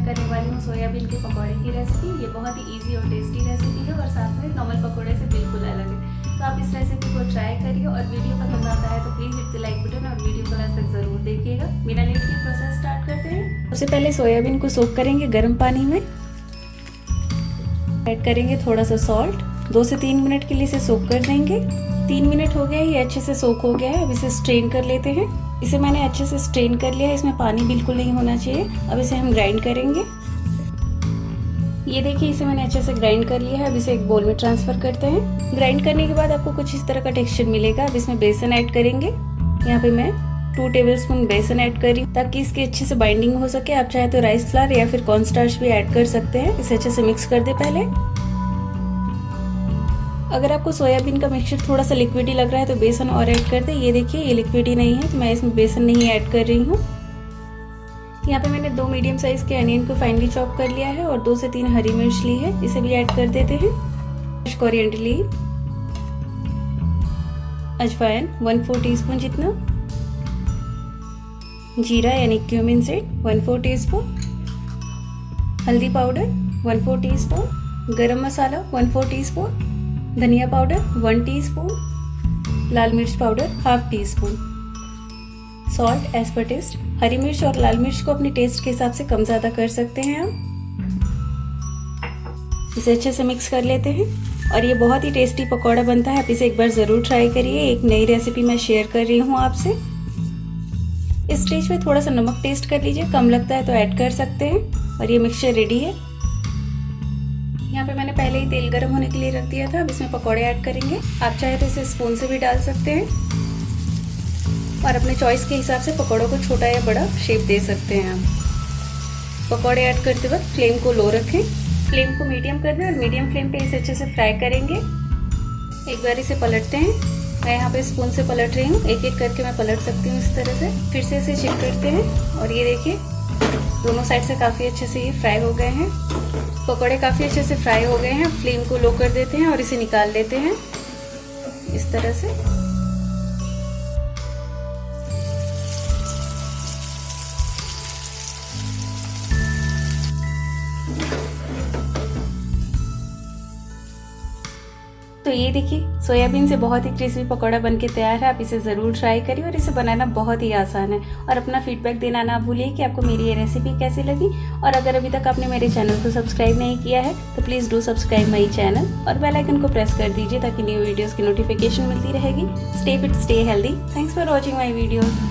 Share करने वाली हूँ सोयाबीन के पकौड़े की रेसिपी। ये बहुत ही इजी और टेस्टी रेसिपी है और साथ में नॉर्मल पकौड़े से बिल्कुल अलग है। तो आप इस रेसिपी को ट्राई करिए और वीडियो पसंद आता है तो please hit the like button और वीडियो को लास्ट तक ज़रूर देखिएगा। बिना लेट के प्रोसेस स्टार्ट करते हैं। सबसे पहले सोयाबीन को सोक करेंगे गर्म पानी में। ऐड करेंगे थोड़ा सा सॉल्ट। 2 से 3 मिनट के लिए इसे सोक कर देंगे। 3 मिनट हो गया, ये अच्छे से सोक हो गया है। अब इसे स्ट्रेन कर लेते हैं। इसे मैंने अच्छे से स्ट्रेन कर लिया है, इसमें पानी बिल्कुल नहीं होना चाहिए। अब इसे हम ग्राइंड करेंगे। ये देखिए, इसे मैंने अच्छे से ग्राइंड कर लिया है। अब इसे एक बोल में ट्रांसफर करते हैं। ग्राइंड करने के बाद आपको कुछ इस तरह का टेक्सचर मिलेगा। अब इसमें बेसन ऐड करेंगे। यहाँ पे मैं 2 टेबलस्पून बेसन ऐड कर रही हूँ ताकि इसकी अच्छे से बाइंडिंग हो सके। आप चाहे तो राइस फ्लावर या फिर कॉर्नस्टार्च भी ऐड कर सकते हैं। इसे अच्छे से मिक्स कर दे पहले। अगर आपको सोयाबीन का मिक्सचर थोड़ा सा लिक्विडी लग रहा है तो बेसन और ऐड कर दे। ये देखिए, ये लिक्विडी नहीं है तो मैं इसमें बेसन नहीं ऐड कर रही हूँ। यहाँ पे मैंने 2 मीडियम साइज के अनियन को फाइनली चॉप कर लिया है और 2 से 3 हरी मिर्च ली है, इसे भी ऐड कर देते हैं। कोरिएंडर लीव, अजवाइन 1/4 टीस्पून जितना, जीरा यानी क्यूमिन सीड 1/4 टीस्पून, हल्दी powder 1/4 teaspoon, garam masala 1/4 teaspoon, धनिया पाउडर 1 टीस्पून, लाल मिर्च powder 1/2 teaspoon, salt as per taste. हरी मिर्च और लाल मिर्च को अपने टेस्ट के हिसाब से कम ज़्यादा कर सकते हैं आप। इसे अच्छे से मिक्स कर लेते हैं और ये बहुत ही टेस्टी पकौड़ा बनता है। आप इसे एक बार ज़रूर ट्राई करिए। एक नई रेसिपी मैं शेयर कर रही हूँ आपसे। इस स्टेज पे थोड़ा सा नमक टेस्ट कर लीजिए, कम लगता है तो ऐड कर सकते हैं। और ये मिक्सचर रेडी है। यहाँ पे मैंने पहले ही तेल गर्म होने के लिए रख दिया था। अब इसमें पकौड़े ऐड करेंगे। आप चाहे तो इसे स्पून से भी डाल सकते हैं और अपने चॉइस के हिसाब से पकौड़ों को छोटा या बड़ा शेप दे सकते हैं आप। पकौड़े ऐड करते वक्त फ्लेम को लो रखें, फ्लेम को मीडियम कर दें और मीडियम फ्लेम पे इसे अच्छे से फ्राई करेंगे। एक बार इसे पलटते हैं। मैं यहाँ पे स्पून से पलट रही हूँ, एक एक करके मैं पलट सकती हूँ इस तरह से। फिर से इसे चेक करते हैं और ये देखिए, दोनों साइड से काफ़ी अच्छे से ये फ्राई हो गए हैं। पकौड़े काफ़ी अच्छे से फ्राई हो गए हैं। फ्लेम को लो कर देते हैं और इसे निकाल लेते हैं इस तरह से। तो ये देखिए, सोयाबीन से बहुत ही क्रिस्पी पकौड़ा बनके तैयार है। आप इसे ज़रूर ट्राई करिए और इसे बनाना बहुत ही आसान है। और अपना फीडबैक देना ना भूलिए कि आपको मेरी ये रेसिपी कैसी लगी। और अगर अभी तक आपने मेरे चैनल को सब्सक्राइब नहीं किया है तो please do subscribe my channel और बेल आइकन को प्रेस कर दीजिए ताकि न्यू वीडियोज़ की नोटिफिकेशन मिलती रहेगी। Stay fit, stay healthy. Thanks for watching my videos.